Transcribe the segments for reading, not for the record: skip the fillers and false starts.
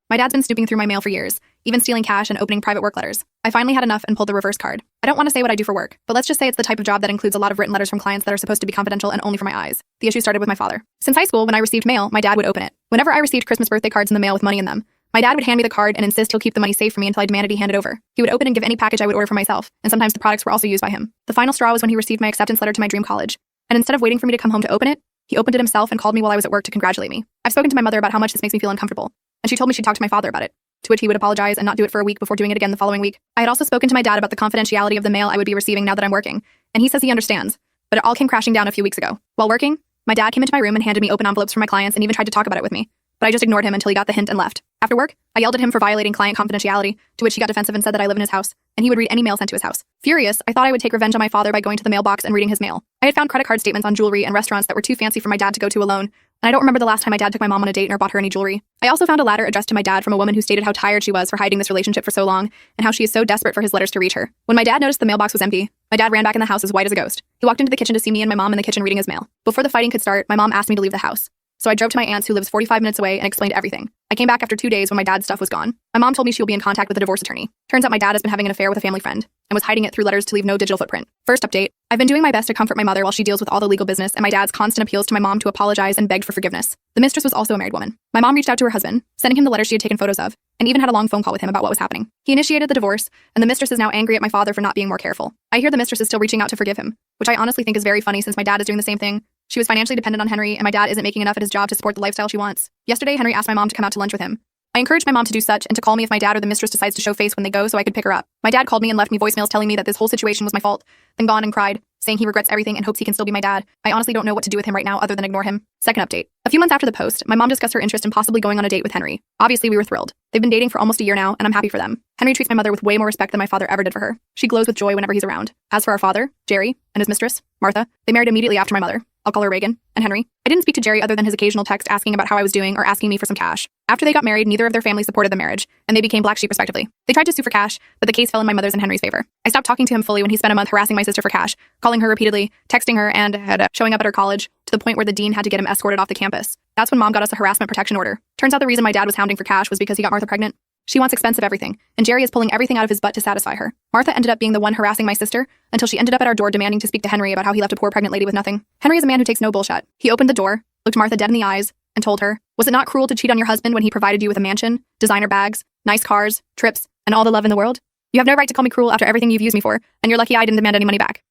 My dad's been snooping through my mail for years, even stealing cash and opening private work letters. I finally had enough and pulled the reverse card. I don't want to say what I do for work, but let's just say it's the type of job that includes a lot of written letters from clients that are supposed to be confidential and only for my eyes. The issue started with my father. Since high school, when I received mail, my dad would open it. Whenever I received Christmas birthday cards in the mail with money in them, my dad would hand me the card and insist he'll keep the money safe for me until I demanded he hand it over. He would open and give any package I would order for myself, and sometimes the products were also used by him. The final straw was when he received my acceptance letter to my dream college, and instead of waiting for me to come home to open it, he opened it himself and called me while I was at work to congratulate me. I've spoken to my mother about how much this makes me feel uncomfortable, and she told me she'd talk to my father about it, to which he would apologize and not do it for a week before doing it again the following week. I had also spoken to my dad about the confidentiality of the mail I would be receiving now that I'm working, and he says he understands, but it all came crashing down a few weeks ago. While working, my dad came into my room and handed me open envelopes from my clients and even tried to talk about it with me, but I just ignored him until he got the hint and left. After work, I yelled at him for violating client confidentiality, to which he got defensive and said that I live in his house, and he would read any mail sent to his house. Furious, I thought I would take revenge on my father by going to the mailbox and reading his mail. I had found credit card statements on jewelry and restaurants that were too fancy for my dad to go to alone, and I don't remember the last time my dad took my mom on a date or bought her any jewelry. I also found a letter addressed to my dad from a woman who stated how tired she was for hiding this relationship for so long, and how she is so desperate for his letters to reach her. When my dad noticed the mailbox was empty, my dad ran back in the house as white as a ghost. He walked into the kitchen to see me and my mom in the kitchen reading his mail. Before the fighting could start, my mom asked me to leave the house. So I drove to my aunt's, who lives 45 minutes away, and explained everything. I came back after 2 days when my dad's stuff was gone. My mom told me she will be in contact with a divorce attorney. Turns out my dad has been having an affair with a family friend, and was hiding it through letters to leave no digital footprint. First update, I've been doing my best to comfort my mother while she deals with all the legal business and my dad's constant appeals to my mom to apologize and begged for forgiveness. The mistress was also a married woman. My mom reached out to her husband, sending him the letters she had taken photos of, and even had a long phone call with him about what was happening. He initiated the divorce, and the mistress is now angry at my father for not being more careful. I hear the mistress is still reaching out to forgive him, which I honestly think is very funny since my dad is doing the same thing. She was financially dependent on Henry, and my dad isn't making enough at his job to support the lifestyle she wants. Yesterday, Henry asked my mom to come out to lunch with him. I encouraged my mom to do such and to call me if my dad or the mistress decides to show face when they go so I could pick her up. My dad called me and left me voicemails telling me that this whole situation was my fault, then gone and cried, saying he regrets everything and hopes he can still be my dad. I honestly don't know what to do with him right now other than ignore him. Second update. A few months after the post, my mom discussed her interest in possibly going on a date with Henry. Obviously, we were thrilled. They've been dating for almost a year now, and I'm happy for them. Henry treats my mother with way more respect than my father ever did for her. She glows with joy whenever he's around. As for our father, Jerry, and his mistress, Martha, they married immediately after my mother. I'll call her Reagan, and Henry. I didn't speak to Jerry other than his occasional text asking about how I was doing or asking me for some cash. After they got married, neither of their families supported the marriage, and they became black sheep respectively. They tried to sue for cash, but the case fell in my mother's and Henry's favor. I stopped talking to him fully when he spent a month harassing my sister for cash, calling her repeatedly, texting her, and showing up at her college, to the point where the dean had to get him escorted off the campus. That's when mom got us a harassment protection order. Turns out the reason my dad was hounding for cash was because he got Martha pregnant. She wants expensive everything, and Jerry is pulling everything out of his butt to satisfy her. Martha ended up being the one harassing my sister until she ended up at our door demanding to speak to Henry about how he left a poor pregnant lady with nothing. Henry is a man who takes no bullshit. He opened the door, looked Martha dead in the eyes, and told her, "Was it not cruel to cheat on your husband when he provided you with a mansion, designer bags, nice cars, trips, and all the love in the world? You have no right to call me cruel after everything you've used me for, and you're lucky I didn't demand any money back."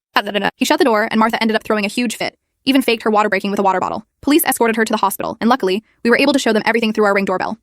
He shut the door, and Martha ended up throwing a huge fit, even faked her water breaking with a water bottle. Police escorted her to the hospital, and luckily, we were able to show them everything through our Ring doorbell.